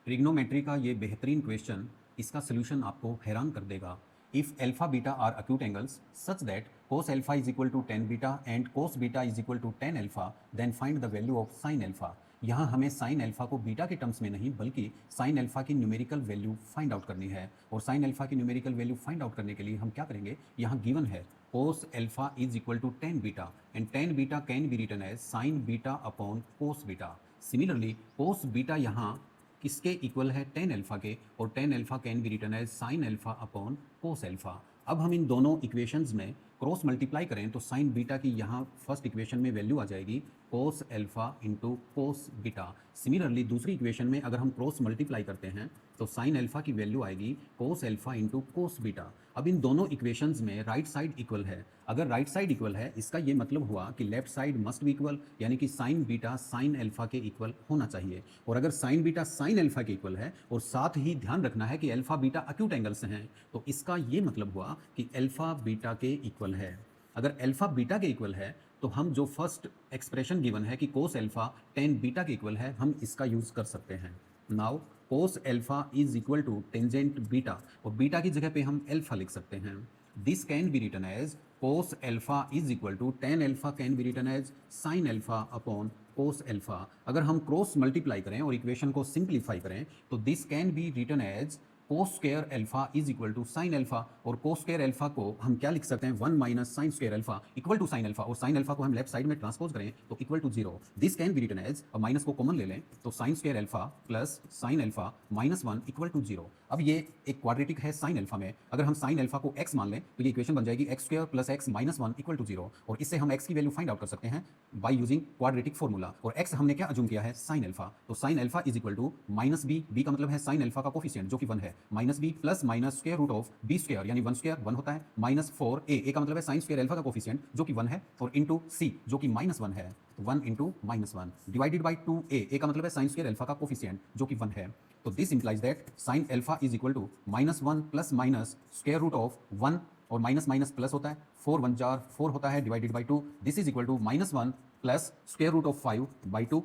Trigonometry का ये बेहतरीन क्वेश्चन, इसका सोल्यूशन आपको हैरान कर देगा। If alpha beta are acute angles such that cos alpha is equal to tan beta and cos beta is equal to tan alpha, then find the value of sin alpha. यहाँ हमें sin alpha को beta के terms में नहीं बल्कि sin alpha की numerical value find out करनी है। और sin अल्फा की न्यूमेरिकल वैल्यू फाइंड आउट करने के लिए हम क्या करेंगे, यहाँ गिवन है cos alpha is equal to tan beta and tan beta can be written as sin beta upon cos beta. Similarly cos beta यहाँ किसके इक्वल है, tan अल्फा के, और tan alpha can be written as sin alpha upon cos alpha. अब हम इन दोनों equations में cross multiply करें तो sin बीटा की यहाँ फर्स्ट इक्वेशन में वैल्यू आ जाएगी cos alpha into cos beta. Similarly दूसरी इक्वेशन में अगर हम क्रॉस मल्टीप्लाई करते हैं तो sin अल्फा की वैल्यू आएगी cos alpha into cos beta. अब इन दोनों इक्वेशंस में राइट साइड इक्वल है। अगर राइट साइड इक्वल है इसका ये मतलब हुआ कि left side must be equal, यानी कि sin बीटा sin अल्फा के इक्वल होना चाहिए। और अगर sin बीटा sin अल्फा के इक्वल है और साथ ही ध्यान रखना है कि अल्फा बीटा अक्यूट एंगल्स हैं, तो इसका ये मतलब हुआ कि अल्फा बीटा के इक्वल है। अगर अल्फा बीटा के इक्वल है तो हम जो फर्स्ट एक्सप्रेशन गिवन है कि cos अल्फा tan बीटा के इक्वल है, हम इसका यूज कर सकते हैं। Now cos alpha is equal to tangent beta, और बीटा की जगह पे हम अल्फा लिख सकते हैं। This can be written as cos alpha is equal to tan alpha can be written as sin alpha upon cos alpha. अगर हम क्रॉस मल्टीप्लाई करें और इक्वेशन को सिंप्लीफाई करें तो this can be written as cos square alpha is equal to sin alpha, और cos square alpha को हम क्या लिख सकते हैं, 1 minus sine square alpha equal to sin alpha, और sin अल्फा को हम लेफ्ट साइड में ट्रांसपोज करें तो equal to 0। This can be written as, और माइनस को कॉमन ले लें तो sin square alpha plus sin alpha minus 1 equal to 0। अब ये एक क्वाड्रेटिक है sin अल्फा में, अगर हम sin अल्फा को x मान लें तो ये इक्वेशन बन जाएगी x square plus x minus 1 equal to 0, और इससे हम x की वैल्यू फाइंड आउट कर सकते हैं बाय यूजिंग क्वाड्रेटिक फॉर्मूला। और x हमने क्या अज्यूम किया है, sin अल्फा, तो sin alpha is equal to minus b का मतलब है sin अल्फा का कोफिशिएंट जो कि 1 है, minus b plus minus square root of b square यानी 1 स्क्वायर 1 होता है, माइनस 4a का मतलब है sin स्क्वायर अल्फा का कोफिशिएंट जो कि 1 है, और इंटू c जो कि माइनस 1 है, 1 into minus 1 divided by 2a का मतलब है sin स्क्वायर अल्फा का कोफिशिएंट जो कि 1 है। तो this implies that sin alpha is equal to minus 1 plus minus square root of 1, और माइनस माइनस प्लस होता है, 4 1 जार 4 होता है divided by 2। This is equal to minus 1 plus square root of 5 by 2,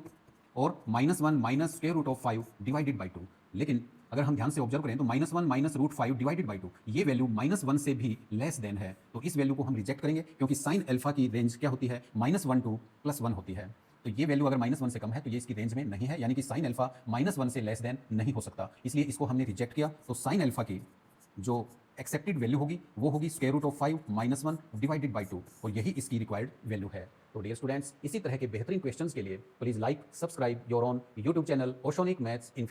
और minus 1 minus square root of 5 divided by 2। लेकिन अगर हम ध्यान से ऑब्जर्व करें तो minus 1 minus root 5 divided by 2 ये वैल्यू माइनस 1 से भी लेस देन है, तो इस वैल्यू को हम रिजेक्ट करेंगे क्योंकि sin अल्फा की रेंज क्या होती है, माइनस 1 टू प्लस 1 होती है। तो ये वैल्यू अगर माइनस 1 से कम है तो ये इसकी रेंज में नहीं है, यानी कि sin अल्फा माइनस 1 से लेस देन नहीं हो सकता, इसलिए इसको हमने रिजेक्ट किया। तो sin अल्फा की जो एक्सेप्टेड वैल्यू होगी वो होगी square root of 5 minus 1 divided by 2, और यही इसकी रिक्वायर्ड वैल्यू है। तो डियर स्टूडेंट्स, इसी तरह के बेहतरीन क्वेश्चंस के लिए please like subscribe your on YouTube channel Oceanic Maths in